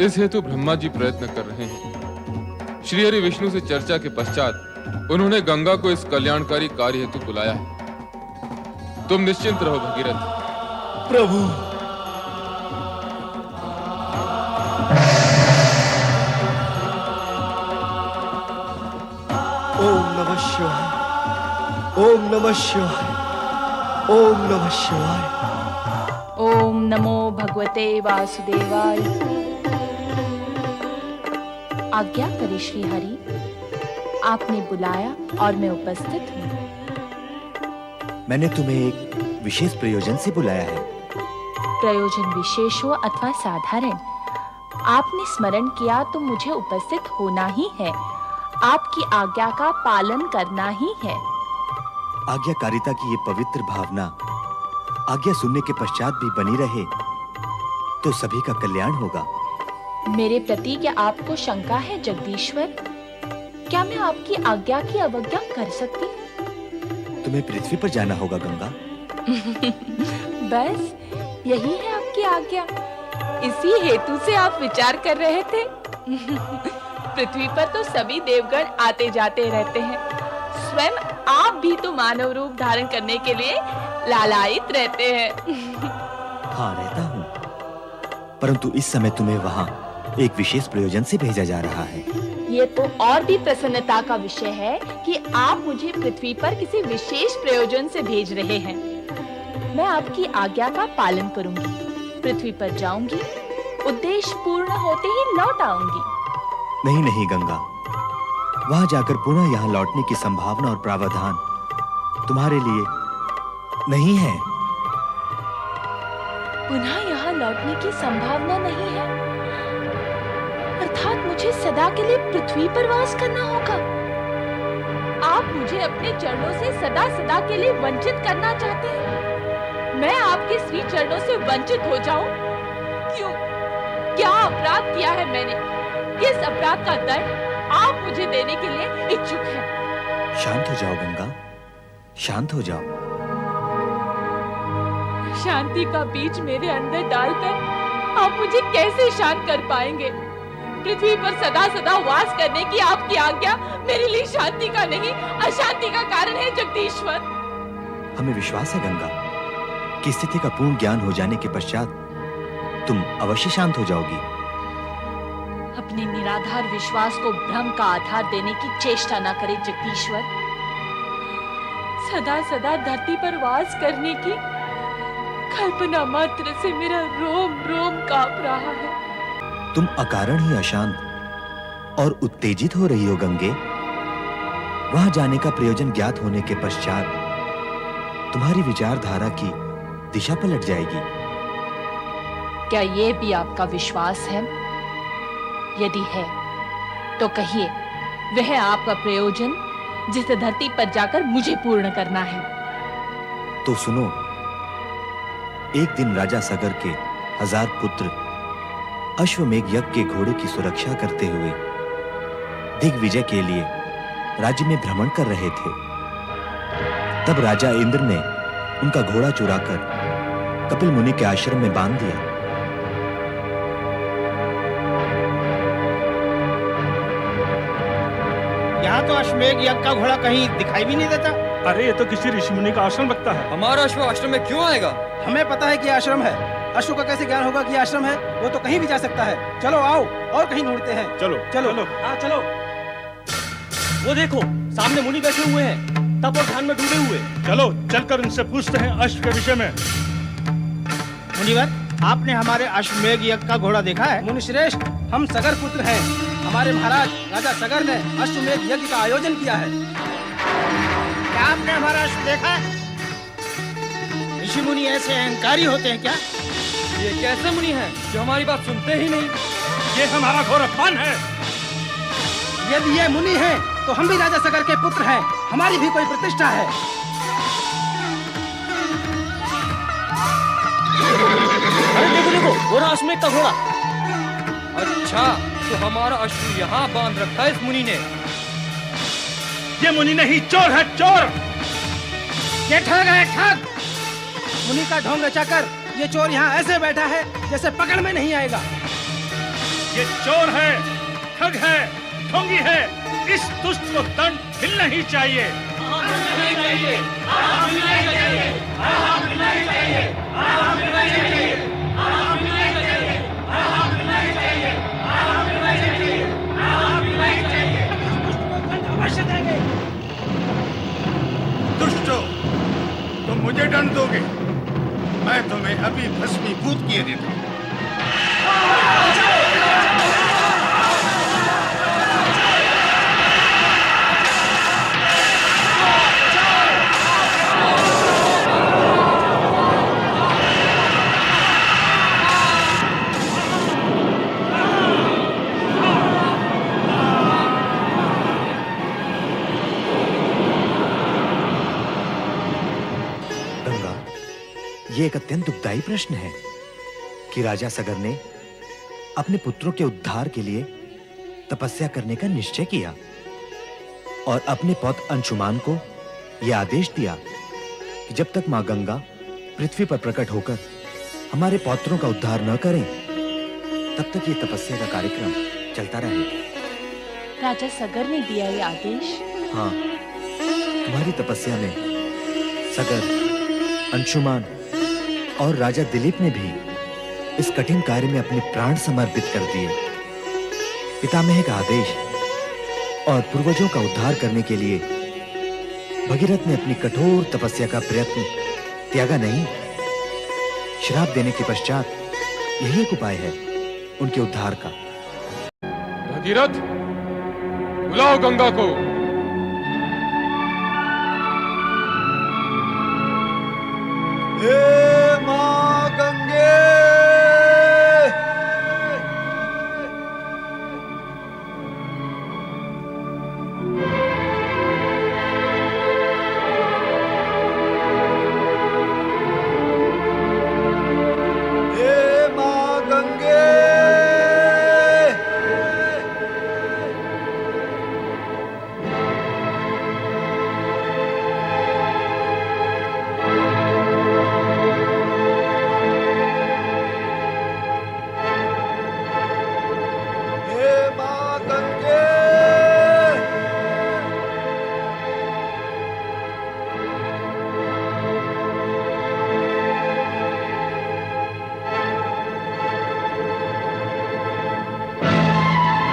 इस हेतु ब्रह्मा जी प्रयत्न कर रहे हैं। श्री हरि विष्णु से चर्चा के पश्चात उन्होंने गंगा को इस कल्याणकारी कार्य हेतु बुलाया है। तुम निश्चिंत रहो भगीरथ। प्रभु, ओम नमः शिवाय, ओम नमः शिवाय, ओम नमः शिवाय। ओम नमो भगवते वासुदेवाय। आज्ञा करें श्री हरि, आपने बुलाया और मैं उपस्थित हूँ। मैंने तुम्हें एक विशेष प्रयोजन से बुलाया है। प्रयोजन विशेष हो अथवा साधारण, आपने स्मरण किया तो मुझे उपस्थित होना ही है। आपकी आज्ञा का पालन करना ही है। आज्ञाकारिता की ये पवित्र भावना आज्ञा सुनने के पश्चात भी बनी रहे तो सभी का कल्याण होगा। मेरे प्रति क्या आपको शंका है जगदीश्वर? क्या मैं आपकी आज्ञा की अवज्ञा कर सकती? तुम्हें पृथ्वी पर जाना होगा गंगा। बस यही है आपकी आज्ञा। इसी हेतु से आप विचार कर रहे थे। पृथ्वी पर तो सभी देवगण आते जाते रहते हैं। स्वयं आप भी तो मानव रूप धारण करने के लिए लालायित रहते हैं। हाँ, रहता हूँ, परंतु इस समय तुम्हें वहाँ एक विशेष प्रयोजन से भेजा जा रहा है। ये तो और भी प्रसन्नता का विषय है कि आप मुझे पृथ्वी पर किसी विशेष प्रयोजन से भेज रहे हैं। मैं आपकी आज्ञा का पालन करूंगी, पृथ्वी पर जाऊंगी, उद्देश्य पूर्ण होते ही लौट आऊंगी। नहीं नहीं गंगा, वहां जाकर पुनः यहाँ लौटने की संभावना और प्रावधान तुम्हारे लिए नहीं है। पुनः यहाँ लौटने की संभावना नहीं है, अर्थात मुझे सदा के लिए पृथ्वी पर वास करना होगा। आप मुझे अपने चरणों से सदा सदा के लिए वंचित करना चाहते हैं। मैं आपके श्री चरणों से वंचित हो जाऊं? क्यों? क्या अपराध किया है मैंने? किस अपराध का दंड आप मुझे देने के लिए इच्छुक हैं? शांत हो जाओ गंगा, शांत हो जाओ। शांति का बीज मेरे अंदर डालकर आप मुझे कैसे शांत कर पाएंगे? पृथ्वी पर सदा सदा वास करने की आपकी आज्ञा मेरे लिए शांति का नहीं, अशांति का कारण है जगदीश्वर। हमें विश्वास है गंगा कि स्थिति का पूर्ण ज्ञान हो जाने के पश्चात तुम अवश्य शांत हो जाओगी। अपने निराधार विश्वास को भ्रम का आधार देने की चेष्टा न करे जगदीश्वर। सदा सदा धरती पर वास करने की कल्पना मात्र से मेरा रोम रोम कांप रहा है। तुम अकारण ही अशांत और उत्तेजित हो रही हो गंगे। वहां जाने का प्रयोजन ज्ञात होने के पश्चात तुम्हारी विचारधारा की दिशा पलट जाएगी। क्या ये भी आपका विश्वास है? यदि है तो कहिए, वह आपका प्रयोजन जिस धरती पर जाकर मुझे पूर्ण करना है। तो सुनो, एक दिन राजा सगर के 1000 पुत्र अश्वमेघ यज्ञ के घोड़े की सुरक्षा करते हुए दिग्विजय के लिए राज्य में भ्रमण कर रहे थे। तब राजा इंद्र ने उनका घोड़ा चुराकर कपिल मुनि के आश्रम में बांध दिया। यहाँ तो अश्वमेघ यज्ञ का घोड़ा कहीं दिखाई भी नहीं देता। अरे ये तो किसी ऋषि मुनि का आश्रम लगता है। हमारा अश्व आश्रम में क्यों आएगा? हमें पता है कि आश्रम है। अश्व का कैसे ज्ञान होगा कि आश्रम है? वो तो कहीं भी जा सकता है। चलो आओ और कहीं ढूंढते हैं। चलो चलो चलो। हाँ चलो। वो देखो, सामने मुनि बैठे हुए हैं, तप और ध्यान में डूबे हुए। चलो चलकर उनसे पूछते हैं अश्व के विषय में। मुनिवर, आपने हमारे अश्वमेघ यज्ञ का घोड़ा देखा है? मुनि श्रेष्ठ, हम सगर पुत्र हैं। हमारे महाराज राजा सगर ने अश्वमेघ यज्ञ का आयोजन किया है। क्या आपने हमारा अश्व देखा है? ऋषि मुनि ऐसे अहंकारी होते हैं क्या? ये कैसे मुनि हैं जो हमारी बात सुनते ही नहीं? ये हमारा घोड़ा खान है। यदि ये मुनि हैं, तो हम भी राजा सगर के पुत्र हैं। हमारी भी कोई प्रतिष्ठा है। अरे देखो देखो, वो रहा अश्वमेघ का घोड़ा। अच्छा, तो हमारा अश्व यहाँ बांध रखा है इस मुनि ने। ये मुनि नहीं, चोर है, चोर। ये ठग है, ठग। मुनि का ढोंग रचाकर ये चोर यहाँ ऐसे बैठा है जैसे पकड़ में नहीं आएगा। ये चोर है, ठग है, ढोंगी है। इस दुष्ट को दंड मिलना ही चाहिए। दुष्टो, तुम मुझे दंड दोगे, मैं तुम्हें अभी भस्मीभूत किए देता हूं। गंगा, ये एक अत्यंत दुखदाई प्रश्न है कि राजा सगर ने अपने पुत्रों के उद्धार के लिए तपस्या करने का निश्चय किया और अपने पौत्र अंशुमान को यह आदेश दिया कि जब तक मां गंगा पृथ्वी पर प्रकट होकर हमारे पौत्रों का उद्धार न करें, तब तक ये तपस्या का कार्यक्रम चलता रहेगा। राजा सगर ने दिया ये आदेश? हाँ, तुम्हारी तपस्या में सगर, अंशुमान और राजा दिलीप ने भी इस कठिन कार्य में अपने प्राण समर्पित कर दिए। पितामह का आदेश और पूर्वजों का उद्धार करने के लिए भगीरथ ने अपनी कठोर तपस्या का प्रयत्न त्यागा नहीं। श्राप देने के पश्चात यही एक उपाय है उनके उद्धार का। भगीरथ, बुलाओ गंगा को। हे मां गंगे, हे मां गंगे, हे मां गंगे।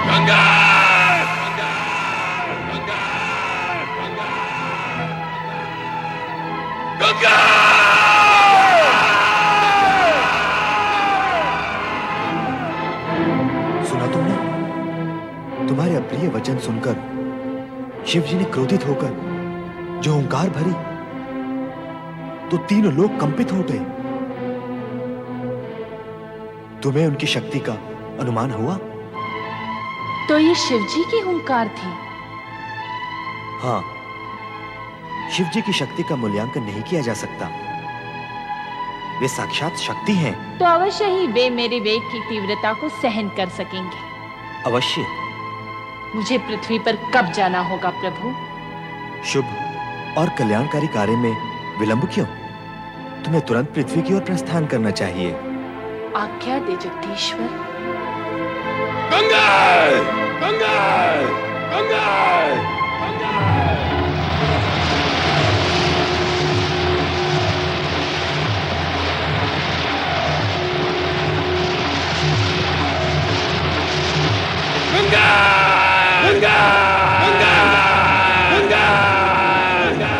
गंगा! गंगा! सुना तुमने? तुम्हारे अप्रिय वचन सुनकर शिव जी ने क्रोधित होकर जो हुंकार भरी, तो तीनों लोग कंपित हो गए। तुम्हें उनकी शक्ति का अनुमान हुआ? तो ये शिवजी की हुंकार थी? हाँ, शिव जी की शक्ति का मूल्यांकन नहीं किया जा सकता। वे साक्षात शक्ति हैं। तो अवश्य ही वे मेरे वेग की तीव्रता को सहन कर सकेंगे। अवश्य। मुझे पृथ्वी पर कब जाना होगा प्रभु? शुभ और कल्याणकारी कार्य में विलंब क्यों? तुम्हें तुरंत पृथ्वी की ओर प्रस्थान करना चाहिए। आज्ञा दे जगदीश्वर। गंगा! गंगा! गंगा! गंगा! गंगा! गंगा! गंगा!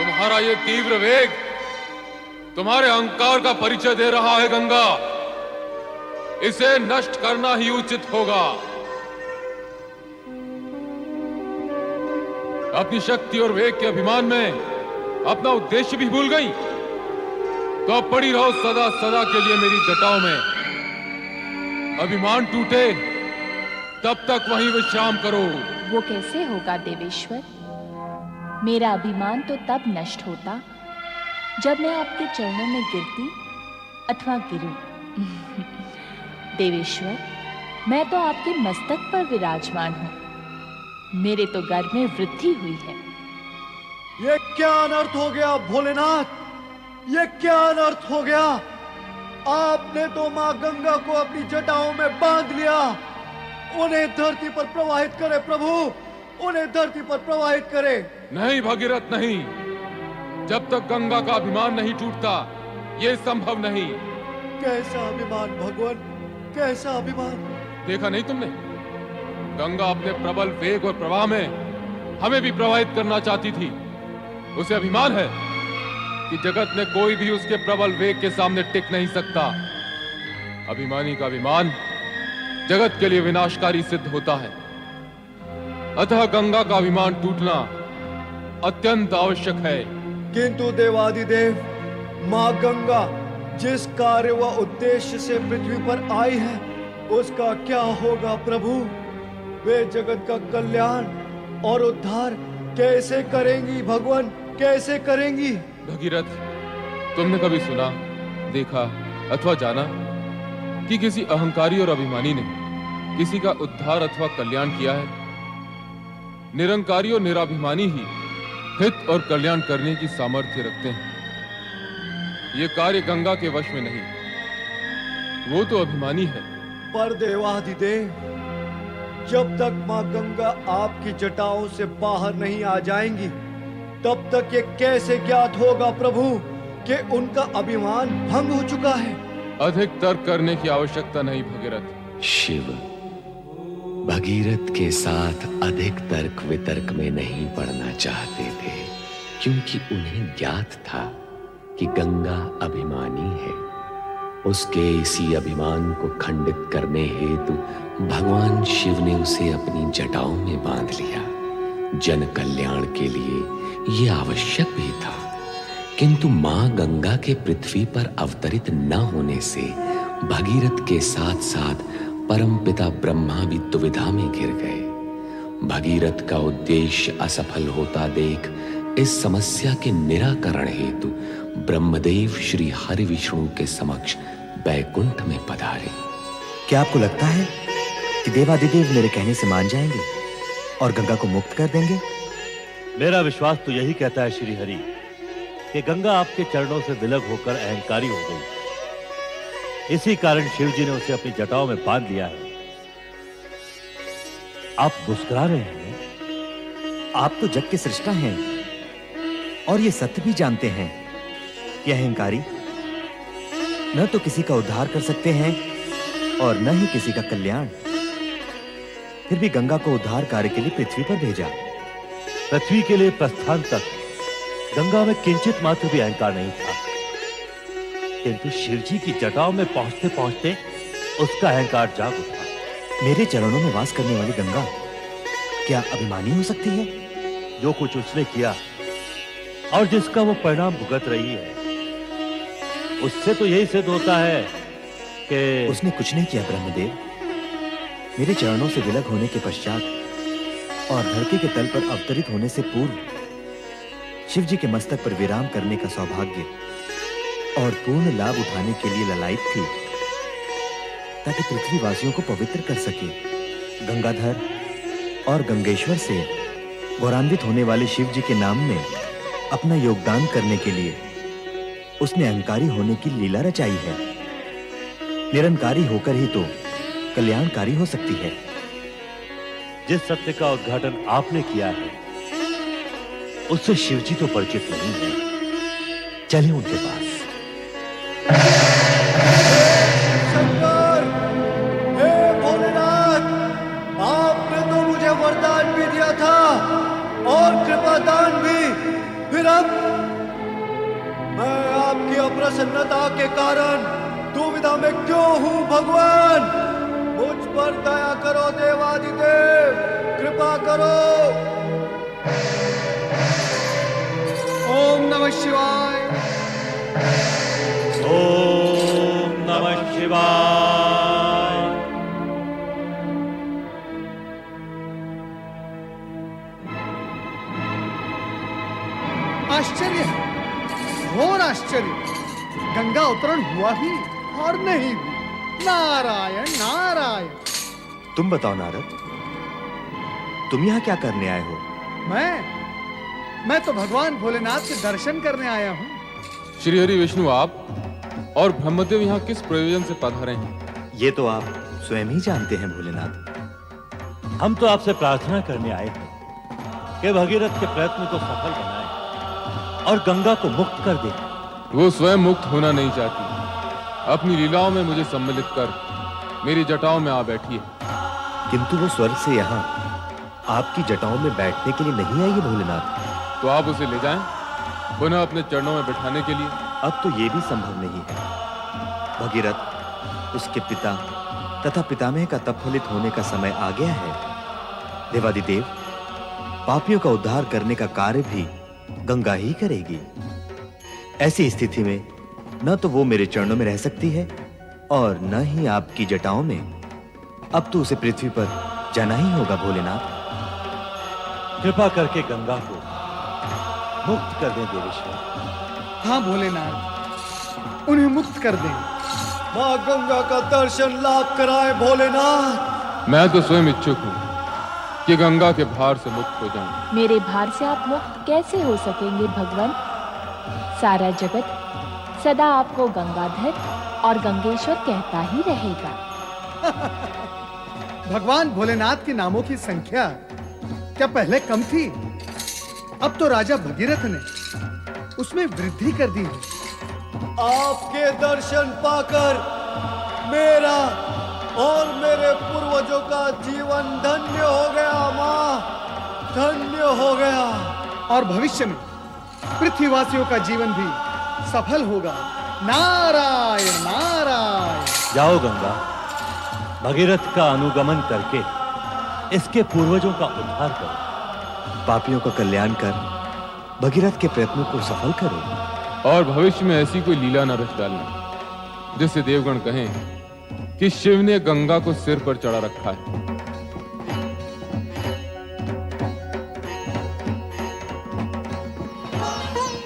तुम्हारा ये तीव्र वेग तुम्हारे अहंकार का परिचय दे रहा है गंगा। इसे नष्ट करना ही उचित होगा। अपनी शक्ति और वेग के अभिमान में अपना उद्देश्य भी भूल गई। तो अब पड़ी रहो सदा सदा के लिए मेरी जटाओं में। अभिमान टूटे तब तक वहीं विश्राम करो। वो कैसे होगा देवेश्वर? मेरा अभिमान तो तब नष्ट होता जब मैं आपके चरणों में गिरती अथवा गिरूं। देवेश्वर, मैं तो आपके मस्तक पर विराजमान हूं। मेरे तो गर्व में वृद्धि हुई है। ये क्या अनर्थ हो गया भोलेनाथ? ये क्या अनर्थ हो गया? आपने तो मां गंगा को अपनी जटाओं में बांध लिया। उन्हें धरती पर प्रवाहित करे प्रभु, उन्हें धरती पर प्रवाहित करे। नहीं भगीरथ नहीं, जब तक गंगा का अभिमान नहीं टूटता ये संभव नहीं। कैसा अभिमान भगवान, कैसा अभिमान? देखा नहीं तुमने? गंगा अपने प्रबल वेग और प्रवाह में हमें भी प्रवाहित करना चाहती थी। उसे अभिमान है कि जगत में कोई भी उसके प्रबल वेग के सामने टिक नहीं सकता। अभिमानी का अभिमान जगत के लिए विनाशकारी सिद्ध होता है। अतः गंगा का अभिमान टूटना अत्यंत आवश्यक है। किंतु देवादिदेव, मां गंगा जिस कार्य व उद्देश्य से पृथ्वी पर आई है उसका क्या होगा प्रभु? वे जगत का कल्याण और उद्धार कैसे करेंगी भगवान, कैसे करेंगी? भगीरथ, तुमने कभी सुना, देखा अथवा जाना कि किसी अहंकारी और अभिमानी ने किसी का उद्धार अथवा कल्याण किया है? निरंकारी और निराभिमानी ही हित और कल्याण करने की सामर्थ्य रखते हैं। ये कार्य गंगा के वश में नहीं, वो तो अभिमानी है। पर देवाधिदेव, जब तक मां गंगा आपकी जटाओं से बाहर नहीं आ जाएंगी तब तक ये कैसे ज्ञात होगा प्रभु कि उनका अभिमान भंग हो चुका है? अधिक तर्क करने की आवश्यकता नहीं भगीरथ। शिव भगीरथ के साथ अधिक तर्क वितर्क में नहीं पड़ना चाहते थे, क्योंकि उन्हें ज्ञात था कि गंगा अभिमानी है। उसके इसी अभिमान को खंडित करने हेतु भगवान शिव ने उसे अपनी जटाओं में बांध लिया। जन कल्याण के लिए यह आवश्यक भी था, किंतु मां गंगा के पृथ्वी पर अवतरित न होने से भगीरथ के साथ साथ परमपिता ब्रह्मा भी दुविधा में घिर गए। भगीरथ का उद्देश्य असफल होता देख इस समस्या के निराकरण हेतु ब्रह्मदेव श्री हरि विष्णु के समक्ष बैकुंठ में पधारे। क्या आपको लगता है कि देवादिदेव मेरे कहने से मान जाएंगे और गंगा को मुक्त कर देंगे? मेरा विश्वास तो यही कहता है श्री हरि कि गंगा आपके चरणों से विलग होकर अहंकारी हो गई। इसी कारण शिव जी ने उसे अपनी जटाओं में बांध लिया है। आप मुस्कुरा रहे हैं? आप तो जग के सृष्टा हैं और ये सत्य भी जानते हैं कि अहंकारी न तो किसी का उद्धार कर सकते हैं और न ही किसी का कल्याण। फिर भी गंगा को उद्धार कार्य के लिए पृथ्वी पर भेजा। पृथ्वी के लिए प्रस्थान तक गंगा में किंचित मात्र भी अहंकार नहीं था, किंतु शिव जी की जटाओं में पहुंचते पहुंचते उसका अहंकार जाग उठा। मेरे चरणों में वास करने वाली गंगा क्या अभिमानी हो सकती है? जो कुछ उसने किया और जिसका वो परिणाम भुगत रही है, उससे तो यही सिद्ध होता है कि उसने कुछ नहीं किया ब्रह्मदेव। मेरे चरणों से विलग होने के पश्चात और धरती के तल पर अवतरित होने से पूर्व शिव जी के मस्तक पर विराम करने का सौभाग्य और पूर्ण लाभ उठाने के लिए ललायित थी, ताकि पृथ्वीवासियों को पवित्र कर सके। गंगाधर और गंगेश्वर से गौरवान्वित होने वाले शिव जी के नाम में अपना योगदान करने के लिए उसने अहंकारी होने की लीला रचाई है। निरंकारी होकर ही तो कल्याणकारी हो सकती है। जिस सत्य का उद्घाटन आपने किया है उससे शिव जी तो परिचित नहीं है। चलिए उनके पास। शंकर, हे भोलेनाथ, आपने तो मुझे वरदान भी दिया था और कृपादान भी। फिर अब मैं आपकी अप्रसन्नता के कारण दुविधा में क्यों हूं भगवान? मुझ पर दया करो देवादिदेव, कृपा करो। ओम नमः शिवाय। आश्चर्य है, घोर आश्चर्य। गंगा अवतरण हुआ भी और नहीं भी। नारायण नारायण। तुम बताओ नारद, तुम यहाँ क्या करने आए हो? मैं तो भगवान भोलेनाथ के दर्शन करने आया हूँ। श्री हरि विष्णु, आप और ब्रह्मदेव यहाँ किस प्रयोजन से पधारे हैं? ये तो आप स्वयं ही जानते हैं भोलेनाथ। हम तो आपसे प्रार्थना करने आए हैं कि भगीरथ के प्रयत्न को सफल बनाएं और गंगा को मुक्त कर दें। वो स्वयं मुक्त होना नहीं चाहती, अपनी लीलाओं में मुझे सम्मिलित कर मेरी जटाओं में आ बैठी है। किंतु वो स्वर्ग से यहाँ आपकी जटाओं में बैठने के लिए नहीं आई है भोलेनाथ। तो आप उसे ले जाएं, पुनः अपने चरणों में बिठाने के लिए। अब तो ये भी संभव नहीं है। भगीरथ, उसके पिता तथा पितामह का तप फलित होने का समय आ गया है। देवादिदेव, पापियों का उद्धार करने का कार्य भी गंगा ही करेगी। ऐसी स्थिति में न तो वो मेरे चरणों में रह सकती है और न ही आपकी जटाओं में। अब तो उसे पृथ्वी पर जाना ही होगा भोलेनाथ। कृपा करके गंगा को मुक्त कर दें देवेश्वर। हाँ भोलेनाथ, उन्हें मुक्त कर दें। माँ गंगा का दर्शन लाभ कराए भोलेनाथ। मैं तो स्वयं इच्छुक हूँ कि गंगा के भार से मुक्त हो जाऊं। मेरे भार से आप मुक्त कैसे हो सकेंगे भगवान? सारा जगत सदा आपको गंगाधर और गंगेश्वर कहता ही रहेगा। भगवान भोलेनाथ के नामों की संख्या क्या पहले कम थी? अब तो राजा भगीरथ ने उसमें वृद्धि कर दी है। आपके दर्शन पाकर मेरा और मेरे पूर्वजों का जीवन धन्य हो गया माँ, धन्य हो गया। और भविष्य में पृथ्वीवासियों का जीवन भी सफल होगा। नारायण नारायण। जाओ गंगा, भगीरथ का अनुगमन करके इसके पूर्वजों का उद्धार करो। पापियों का कल्याण कर भगीरथ के प्रयत्नों को सफल करो। और भविष्य में ऐसी कोई लीला न रच डालना जिससे देवगण कहें कि शिव ने गंगा को सिर पर चढ़ा रखा है।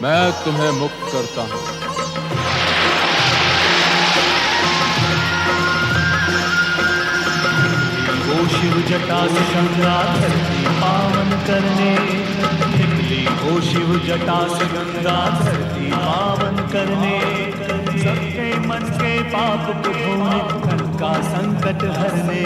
मैं तुम्हें मुक्त करता हूं। ओ शिव जटा से गंगा धरती पावन करने निकली। ओ शिव जटा से गंगा धरती पावन करने, सबके मन के पाप को धोने, का संकट हरने।